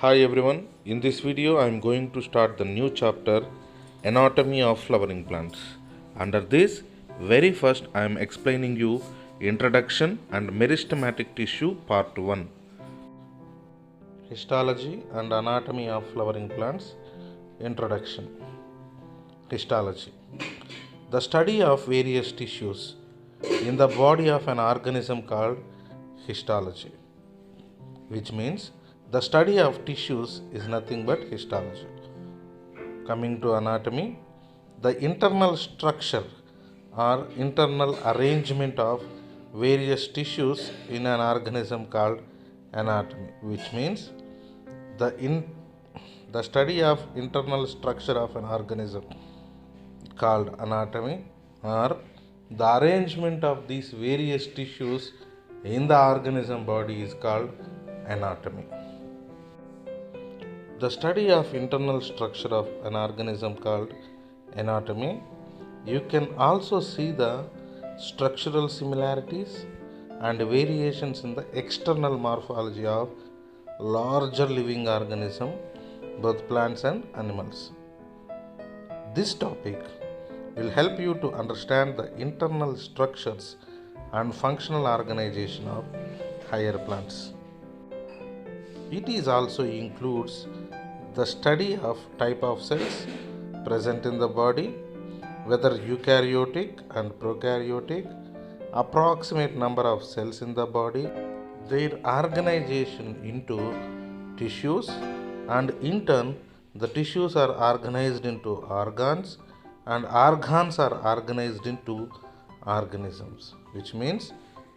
Hi everyone, in this video I am going to start the new chapter Anatomy of Flowering Plants. Under this, very first I am explaining you Introduction and Meristematic Tissue Part 1. Histology and Anatomy of Flowering Plants. Introduction. Histology. The study of various tissues in the body of an organism called histology, which means the study of tissues is nothing but histology. Coming to anatomy, the internal structure or internal arrangement of various tissues in an organism called anatomy, which means the study of internal structure of an organism called anatomy, or the arrangement of these various tissues in the organism body is called anatomy. The study of internal structure of an organism called anatomy. You can also see the structural similarities and variations in the external morphology of larger living organism, both plants and animals. This topic will help you to understand the internal structures and functional organization of higher plants. It is also includes the study of type of cells present in the body, whether eukaryotic and prokaryotic, approximate number of cells in the body, their organization into tissues, and in turn the tissues are organized into organs and organs are organized into organisms, which means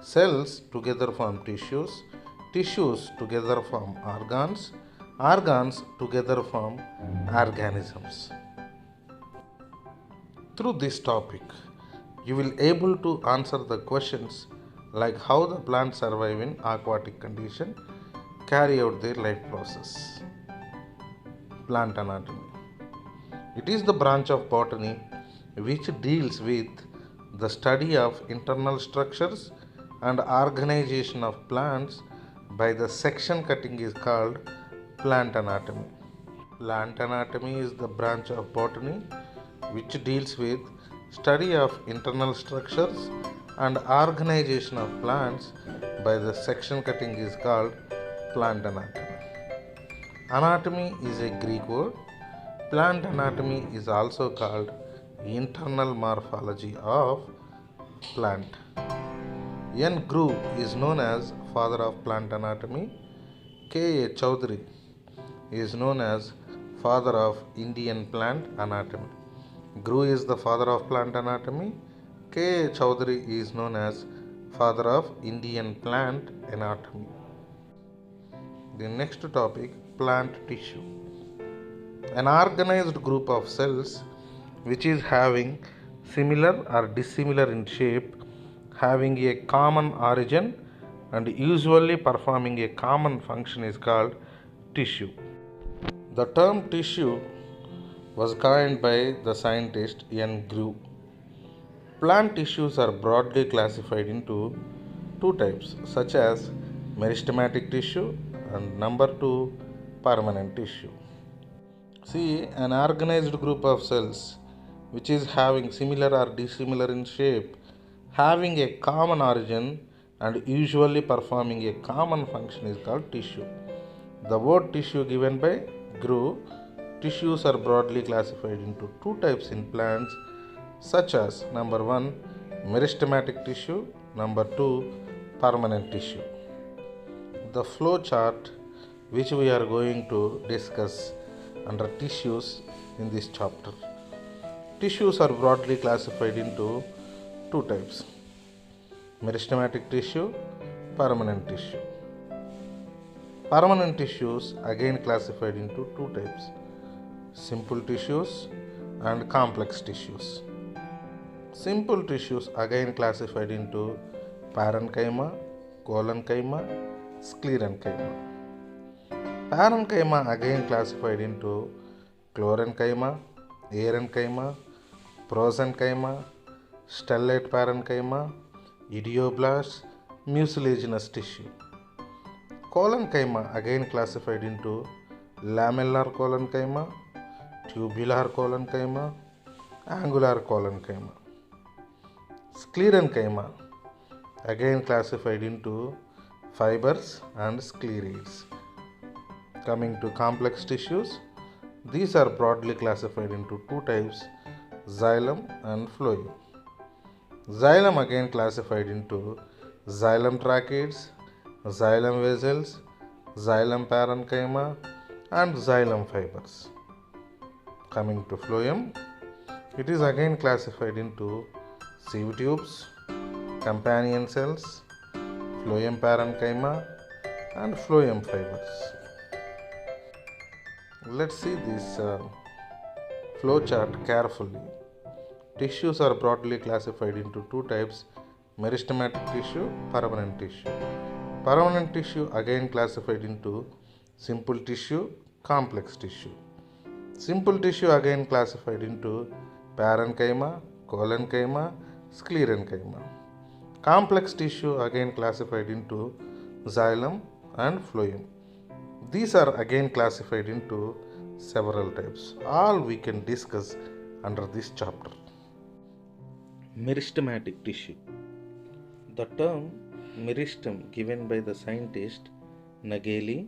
cells together form tissues, tissues together form organs, organs together form organisms. Through this topic, you will able to answer the questions like how the plants survive in aquatic condition, carry out their life process. Plant anatomy. It is the branch of botany which deals with the study of internal structures and organization of plants by the section cutting is called plant anatomy. Plant anatomy is the branch of botany which deals with study of internal structures and organization of plants by the section cutting is called plant anatomy. Anatomy is a Greek word. Plant anatomy is also called internal morphology of plant. N. Grew is known as father of plant anatomy. K. A. Chowdhury is known as father of Indian plant anatomy. Grew is the father of plant anatomy. K. A. Chowdhury is known as father of Indian plant anatomy. The next topic, plant tissue. An organized group of cells which is having similar or dissimilar in shape, having a common origin and usually performing a common function is called tissue. The term tissue was coined by the scientist N. Grew. Plant tissues are broadly classified into two types, such as meristematic tissue and number 2, permanent tissue. See, an organized group of cells which is having similar or dissimilar in shape, having a common origin and usually performing a common function is called tissue. The word tissue given by Grew. Tissues are broadly classified into two types in plants, such as number 1, meristematic tissue, number 2, permanent tissue. The flow chart which we are going to discuss under tissues in this chapter. Tissues are broadly classified into two types, meristematic tissue, permanent tissue. Permanent tissues again classified into two types, simple tissues and complex tissues. Simple tissues again classified into parenchyma, collenchyma, sclerenchyma. Parenchyma again classified into chlorenchyma, aerenchyma, prosenchyma, stellate parenchyma, idioblast, mucilaginous tissue. Collenchyma again classified into lamellar collenchyma, tubular collenchyma, angular collenchyma. Sclerenchyma, again classified into fibers and sclerids. Coming to complex tissues, these are broadly classified into two types, xylem and phloem. Xylem again classified into xylem tracheids, xylem vessels, xylem parenchyma, and xylem fibers. Coming to phloem, it is again classified into sieve tubes, companion cells, phloem parenchyma, and phloem fibers. Let's see this flow chart carefully. Tissues are broadly classified into two types, meristematic tissue, permanent tissue. Permanent tissue again classified into simple tissue, complex tissue. Simple tissue again classified into parenchyma, collenchyma, sclerenchyma. Complex tissue again classified into xylem and phloem. These are again classified into several types. All we can discuss under this chapter. Meristematic tissue. The term meristem given by the scientist Nageli.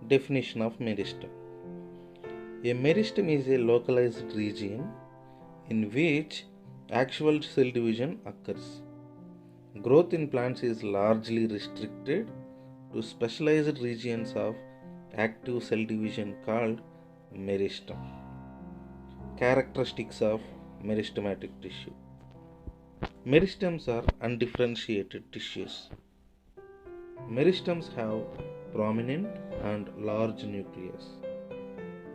Definition of meristem. A meristem is a localized region in which actual cell division occurs. Growth in plants is largely restricted to specialized regions of active cell division called meristem. Characteristics of meristematic tissue. Meristems are undifferentiated tissues. Meristems have prominent and large nucleus.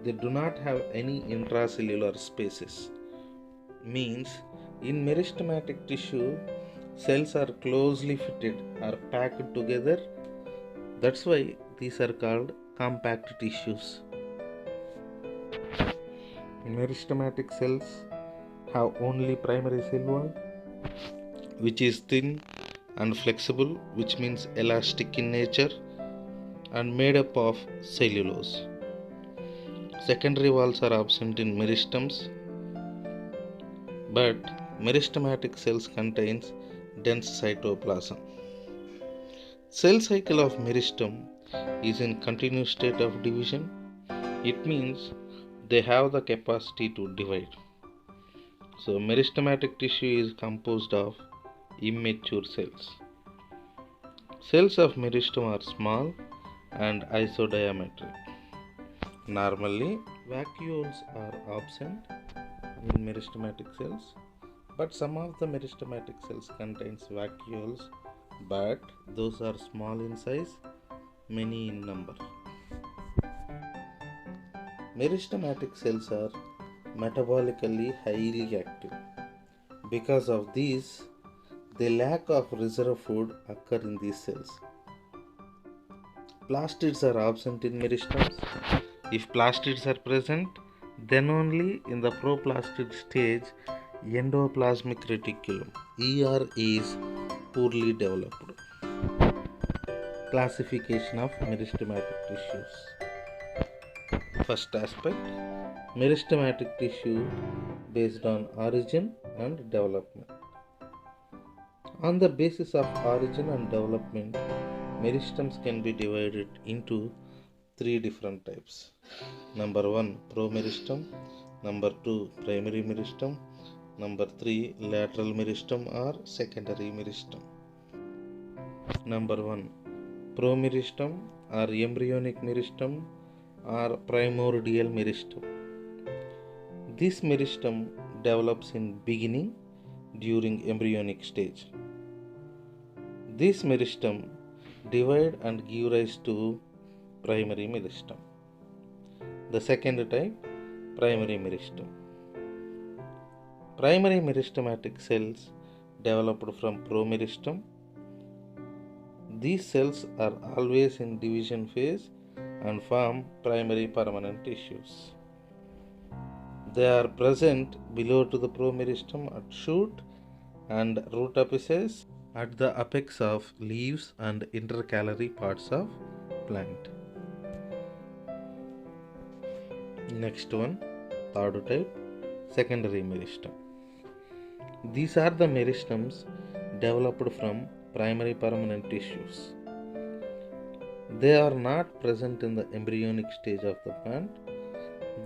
They do not have any intracellular spaces. Means in meristematic tissue, cells are closely fitted or packed together. That's why these are called compact tissues. Meristematic cells have only primary cell wall, which is thin and flexible, which means elastic in nature and made up of cellulose. Secondary walls are absent in meristems, but meristematic cells contains dense cytoplasm. Cell cycle of meristem is in continuous state of division. It means they have the capacity to divide. So meristematic tissue is composed of immature cells. Cells of meristem are small and isodiametric. Normally, vacuoles are absent in meristematic cells, but some of the meristematic cells contains vacuoles, but those are small in size, many in number. Meristematic cells are metabolically highly active. Because of these, the lack of reserve food occur in these cells. Plastids are absent in meristems. If plastids are present, then only in the proplastid stage endoplasmic reticulum ER is poorly developed. Classification of meristematic tissues. First aspect, meristematic tissue based on origin and development. On the basis of origin and development, meristems can be divided into three different types. Number 1, promeristem. Number 2, primary meristem. Number 3, lateral meristem or secondary meristem. Number 1, promeristem or embryonic meristem or primordial meristem. This meristem develops in beginning during embryonic stage. This meristem divide and give rise to primary meristem. The second type, primary meristem. Primary meristematic cells developed from promeristem. These cells are always in division phase and form primary permanent tissues. They are present below to the promeristem at shoot and root apices, at the apex of leaves and intercalary parts of plant. Next one, third type, secondary meristem. These are the meristems developed from primary permanent tissues. They are not present in the embryonic stage of the plant.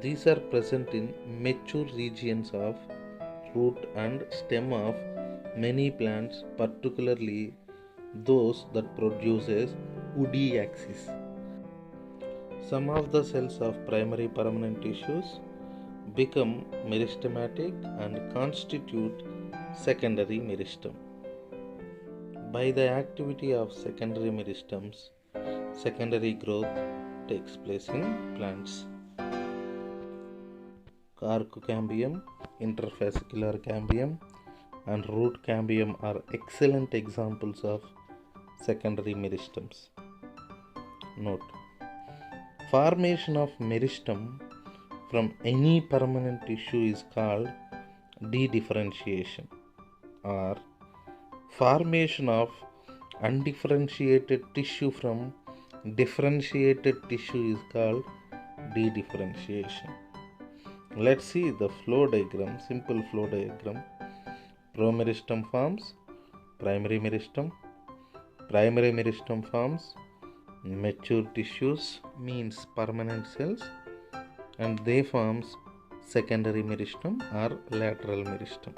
These are present in mature regions of root and stem of many plants, particularly those that produces woody axis. Some of the cells of primary permanent tissues become meristematic and constitute secondary meristem. By the activity of secondary meristems, secondary growth takes place in plants. Carcocambium, interfascicular cambium, and root cambium are excellent examples of secondary meristems. Note: formation of meristem from any permanent tissue is called dedifferentiation, or formation of undifferentiated tissue from differentiated tissue is called dedifferentiation. Let's see the flow diagram, simple flow diagram. Promeristem forms primary meristem. Primary meristem forms mature tissues, means permanent cells, and they forms secondary meristem or lateral meristem.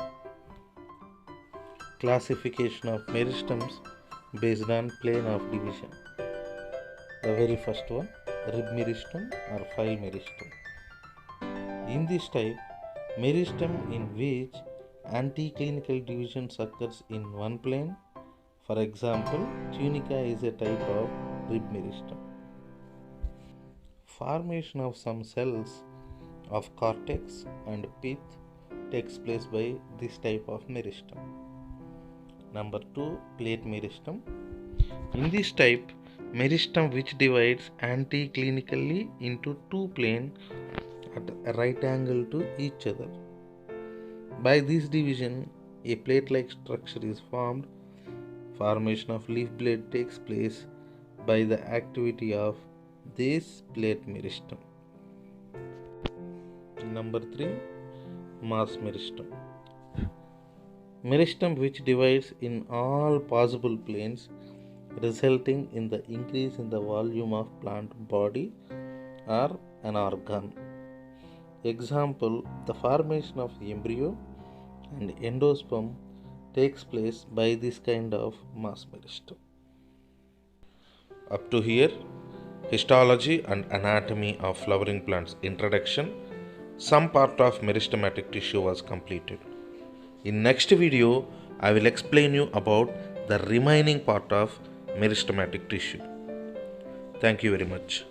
Classification of meristems based on plane of division. The very first one, rib meristem or file meristem. In this type, meristem in which anticlinical division occurs in one plane. For example, tunica is a type of rib meristem. Formation of some cells of cortex and pith takes place by this type of meristem. Number 2, plate meristem. In this type, meristem which divides anticlinically into two planes at a right angle to each other. By this division, a plate-like structure is formed. Formation of leaf blade takes place by the activity of this plate meristem. Number 3, mass meristem. Meristem which divides in all possible planes, resulting in the increase in the volume of plant body or an organ. Example, the formation of embryo and endosperm takes place by this kind of mass meristem. Up to here, histology and anatomy of flowering plants introduction, some part of meristematic tissue was completed. In next video, I will explain you about the remaining part of meristematic tissue. Thank you very much.